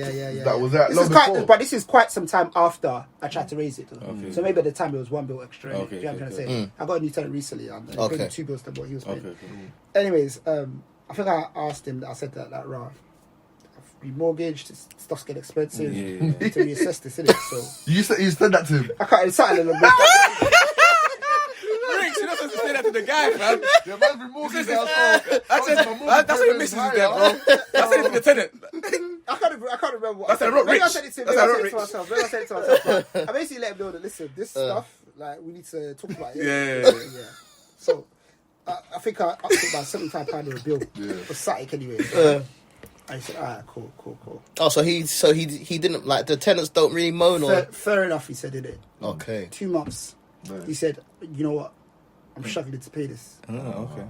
That was that This long is quite, before. but this is quite some time after I tried to raise it. Though. Okay. So maybe at the time it was 1 bill extra. Okay, Do you know what I'm okay, trying to say? I got a new tenant recently. And I Okay. paid 2 bills than what he was paying. Okay. Anyways, I think I asked him. I said that Rah, I've remortgaged. Stuff's getting expensive. Yeah. You need to reassess this, innit? So You said that to him. I can't. It's something a little bit. Rich, you're not supposed to say that to the guy, fam. Yeah, man's been mortgaged That's now. that's what your missus is there, bro. I said it to the tenant. I can't remember what That's I said. not Maybe I rich. said it to him. That's Maybe I not said it rich. to myself. Maybe I said it to myself. But I basically let him know that listen, this stuff, like we need to talk about it. Yeah. So I think I upped it by £75 of a bill for static anyway. And he said, alright, cool. Oh, so he didn't like the tenants don't really moan or Fair enough, he said, did it? okay. 2 months. Nice. He said, you know what? I'm struggling to pay this. Oh, okay.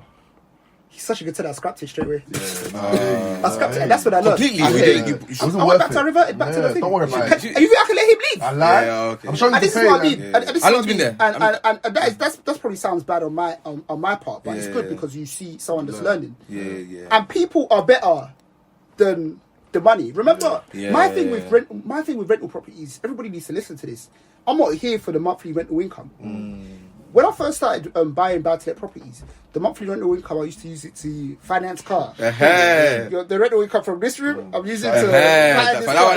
He's such a good tenant, I scrapped it straight away. Yeah, I scrapped it, and that's what I learned. Completely. I, Yeah. I went back to reverted back to the thing. Don't worry about it. And you think I can let him leave? I lied. Yeah, okay. I'm showing you And to this is pay what I that. mean. And this is How what long's I been mean. there? And that's probably sounds bad on my part, but it's good Yeah. because you see someone that's learning. Yeah. And people are better than the money. Remember, Yeah. my thing with rental properties. Everybody needs to listen to this. I'm not here for the monthly rental income. when I first started buying buy-to-let properties, the monthly rental income I used to use it to finance car. The rental income from this room, I'm using to buy this car.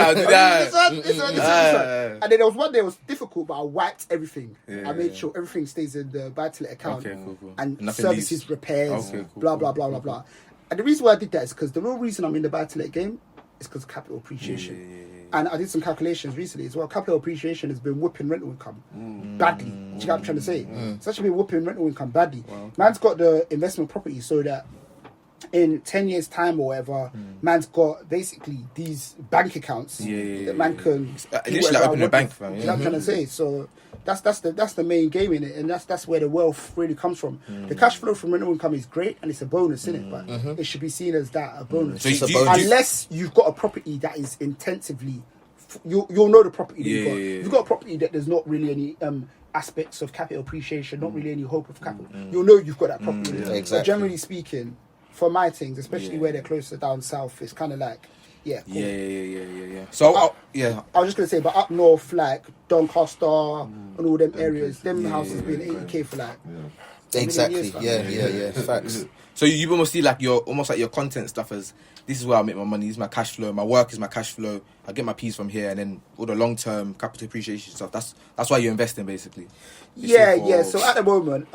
And then there was one day it was difficult, but I wiped everything. I made sure everything stays in the buy-to-let account. And Nothing services, leaves. repairs, blah, blah, blah, blah, blah. And the reason why I did that is because the real reason I'm in the buy-to-let game is because of capital appreciation. And I did some calculations recently as well. Capital appreciation has been whipping rental income badly. Do you get what I'm trying to say? It's actually been whipping rental income badly. Man's got the investment property so that in 10 years' time or whatever, man's got basically these bank accounts that man can literally like open a bank, fam. You know what I'm trying to say? So that's the main game in it, and that's where the wealth really comes from. The cash flow from rental income is great and it's a bonus in it, but it should be seen as that, a bonus. So unless you've got a property that is intensively, you'll know the property that you've got. You've got a property that there's not really any aspects of capital appreciation, not really any hope of capital. You'll know you've got that property. Exactly. But generally speaking, for my things, especially where they're closer down south, it's kind of like, cool. So, I was just going to say, but up north, like Doncaster and all them areas, them houses been 80k for like... Exactly, facts. So you almost see like your content stuff as, this is where I make my money, this is my cash flow, my work is my cash flow, I get my piece from here, and then all the long-term capital appreciation stuff, that's why you're investing, basically. So at the moment,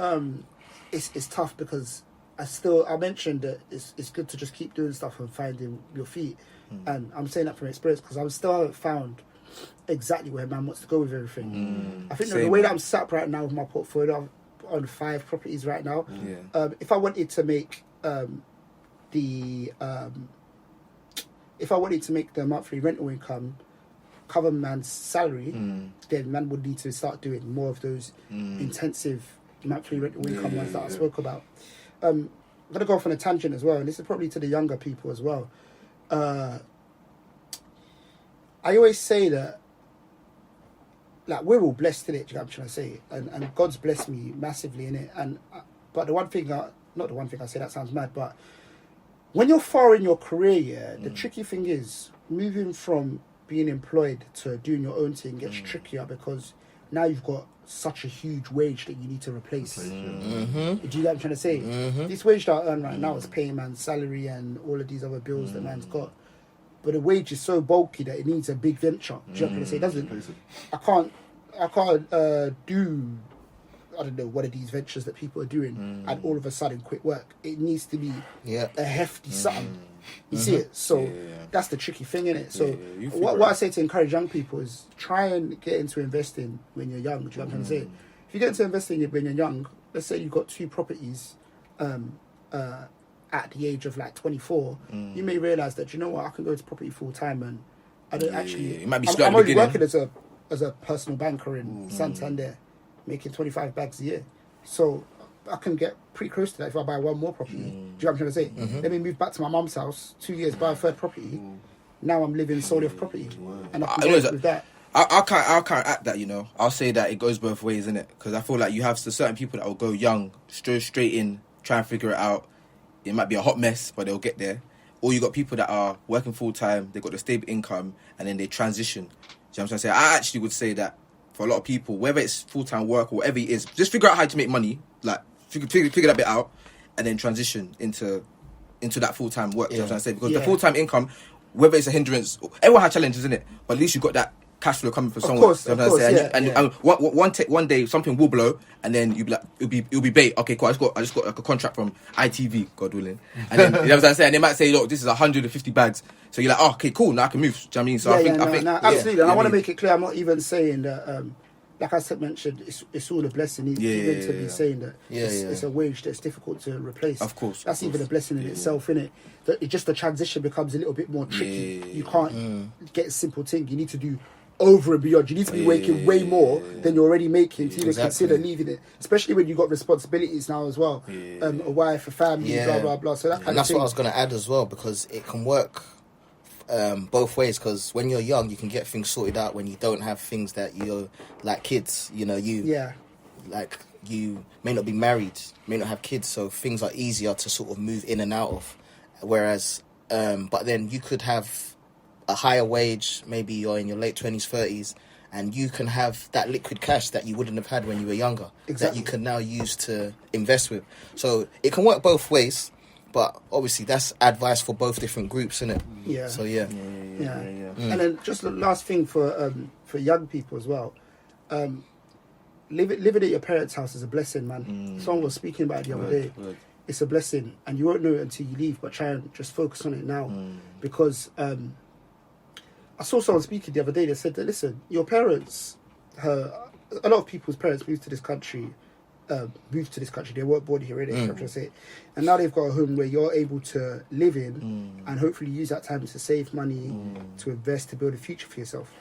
it's tough because I mentioned that it's good to just keep doing stuff and finding your feet. And I'm saying that from experience because I still haven't found exactly where man wants to go with everything. I think the way that I'm set up right now with my portfolio, I'm on 5 properties right now. If I wanted to make the monthly rental income cover man's salary, then man would need to start doing more of those intensive monthly rental income ones that I spoke about. I'm going to go off on a tangent as well, and this is probably to the younger people as well. I always say that, like, we're all blessed in it, do you know what I'm trying to say? And God's blessed me massively in it. But not the one thing I say, that sounds mad, but when you're far in your career, the tricky thing is moving from being employed to doing your own thing gets trickier because now you've got such a huge wage that you need to replace. Do you know what I'm trying to say? This wage that I earn right now is paying man's salary and all of these other bills that man's got. But the wage is so bulky that it needs a big venture. Do you know what I'm trying to say? I can't do, I don't know, one of these ventures that people are doing and all of a sudden quit work. It needs to be a hefty something. You see it? So that's the tricky thing, innit? So what I say to encourage young people is try and get into investing when you're young. Do you know what I'm trying to say? If you get into investing when you're young, let's say you've got 2 properties at the age of like 24, you may realise that, you know what, I can go into property full time and I don't actually... It might be I'm already working as a personal banker in Santander, making 25 bags a year. So I can get pretty close to that if I buy one more property. Do you know what I'm trying to say? Let me move back to my mum's house, 2 years, buy a 3rd property. Now I'm living solely off property. And I can work with that. I'll counteract that, you know. I'll say that it goes both ways, innit? Because I feel like you have certain people that will go young, straight in, try and figure it out. It might be a hot mess, but they'll get there. Or you got people that are working full time, they got the stable income, and then they transition. Do you know what I'm trying to say? I actually would say that for a lot of people, whether it's full time work or whatever it is, just figure out how to make money, like figure that bit out, and then transition into that full time work. You know what I'm trying to say? Because the full time income, whether it's a hindrance, everyone has challenges, isn't it? But at least you got that cash flow coming from somewhere. Of course, and one day something will blow, and then you'll be like, it'll be bait. Okay, cool. I just got like a contract from ITV, God willing. And then you know what I'm saying? And they might say, look, this is 150 bags. So you're like, oh, okay, cool. Now I can move. Do you know what I mean? So I think absolutely. And I want to make it clear. I'm not even saying that. Like I said, mentioned, it's all a blessing. Even to be saying that it's a wage that's difficult to replace. Of course, that's even a blessing in itself, innit? That it just the transition becomes a little bit more tricky. You can't get a simple thing. You need to do over and beyond. You need to be making way more than you're already making to even consider leaving it. Especially when you've got responsibilities now as well. A wife, a family, blah blah blah. So and that's what I was going to add as well, because it can work both ways. Because when you're young, you can get things sorted out when you don't have things that you're like kids. You know, like you may not be married, may not have kids, so things are easier to sort of move in and out of. Whereas, but then you could have a higher wage, maybe you're in your late 20s, 30s, and you can have that liquid cash that you wouldn't have had when you were younger, that you can now use to invest with. So it can work both ways, but obviously that's advice for both different groups, isn't it? Yeah. So yeah. And then just the last thing for young people as well. Living at your parents' house is a blessing, man. Someone was speaking about it the other day. It's a blessing, and you won't know it until you leave. But try and just focus on it now, because I saw someone speaking the other day. They said that, listen, your parents, a lot of people's parents moved to this country. They weren't born here, really. I'm trying to say, and now they've got a home where you're able to live in, and hopefully use that time to save money, to invest, to build a future for yourself.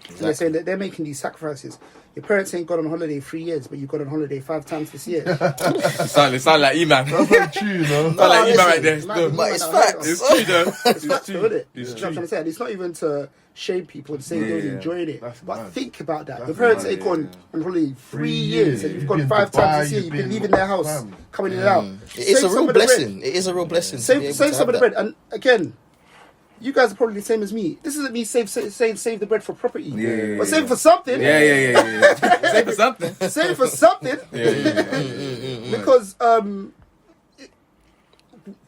Exactly. So they're saying that they're making these sacrifices. Your parents ain't gone on holiday 3 years, but you've gone on holiday 5 times this year. It sound like E-Man. That's very true, you know. Sound like E-Man right there. But it's facts. It's true, though. It's facts, isn't it? You know what I'm trying to say? And it's not even to shame people and say they're enjoying it. That's but mad. think about that. That's Your parents mad, ain't gone on holiday 3 3 years, and you've gone been 5 Dubai, times this year. you've You've been been leaving their house, fam. coming in and out. It is Save a some real of the bread. blessing. It is a real blessing. to be able Save to some have of the that. bread. And again, you guys are probably the same as me. This isn't me saying save the bread for property. But save for something. Yeah. Save for something. Save for something. Because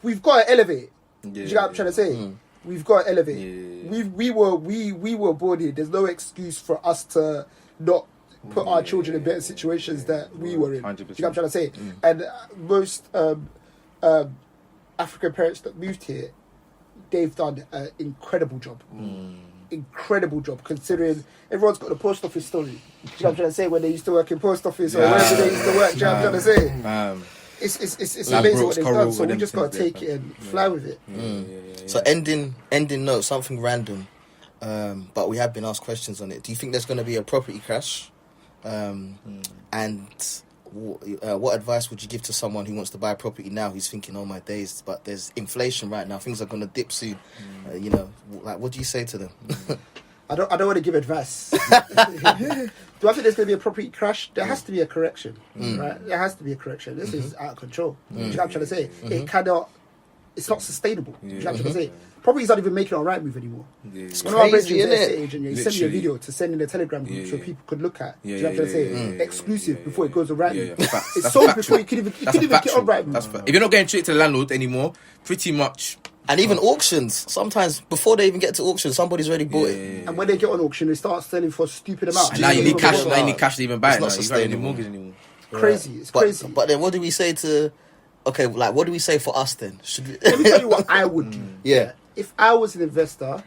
we've got to elevate. You know what I'm trying to say? We've got to elevate. We were born here. There's no excuse for us to not put our children in better situations that we were in. 100%. Do you know what I'm trying to say? And most African parents that moved here, they've done an incredible job. Incredible job, considering everyone's got the post office story. Do you know what I'm trying to say? When they used to work in post office or wherever they used to work. Do you know what I'm trying to say? It's amazing what they've done. So we just got to take it and fly with it. So ending note, something random, but we have been asked questions on it. Do you think there's going to be a property crash? And what advice would you give to someone who wants to buy a property now, who's thinking, oh my days, but there's inflation right now, things are going to dip soon? Like, what do you say to them? I don't want to give advice. Do I think there's going to be a property crash? There has to be a correction, right? There has to be a correction. This is out of control. Do you know what I'm trying to say? It cannot. It's not sustainable. Do you know what I'm trying to say? Properties aren't even making it on Rightmove anymore. It's One of our crazy, brethren, isn't estate it? agent, he sent me a video to send in a Telegram group so people could look at. Do you know what I'm trying to say? Exclusive before it goes on Rightmove. It's That's sold factual. before you can even get on Rightmove. If you're not getting straight to the landlord anymore, pretty much. And even auctions, sometimes before they even get to auction, somebody's already bought it. And when they get on auction, they start selling for a stupid amount. And now you need cash. Stupid. Now you need cash to even buy It's it. not Now. You can't get any sustainable. mortgage anymore. Crazy. It's crazy. But then what do we say to... Okay, like, what do we say for us then? Should we... Let me tell you what I would do. Yeah. If I was an investor,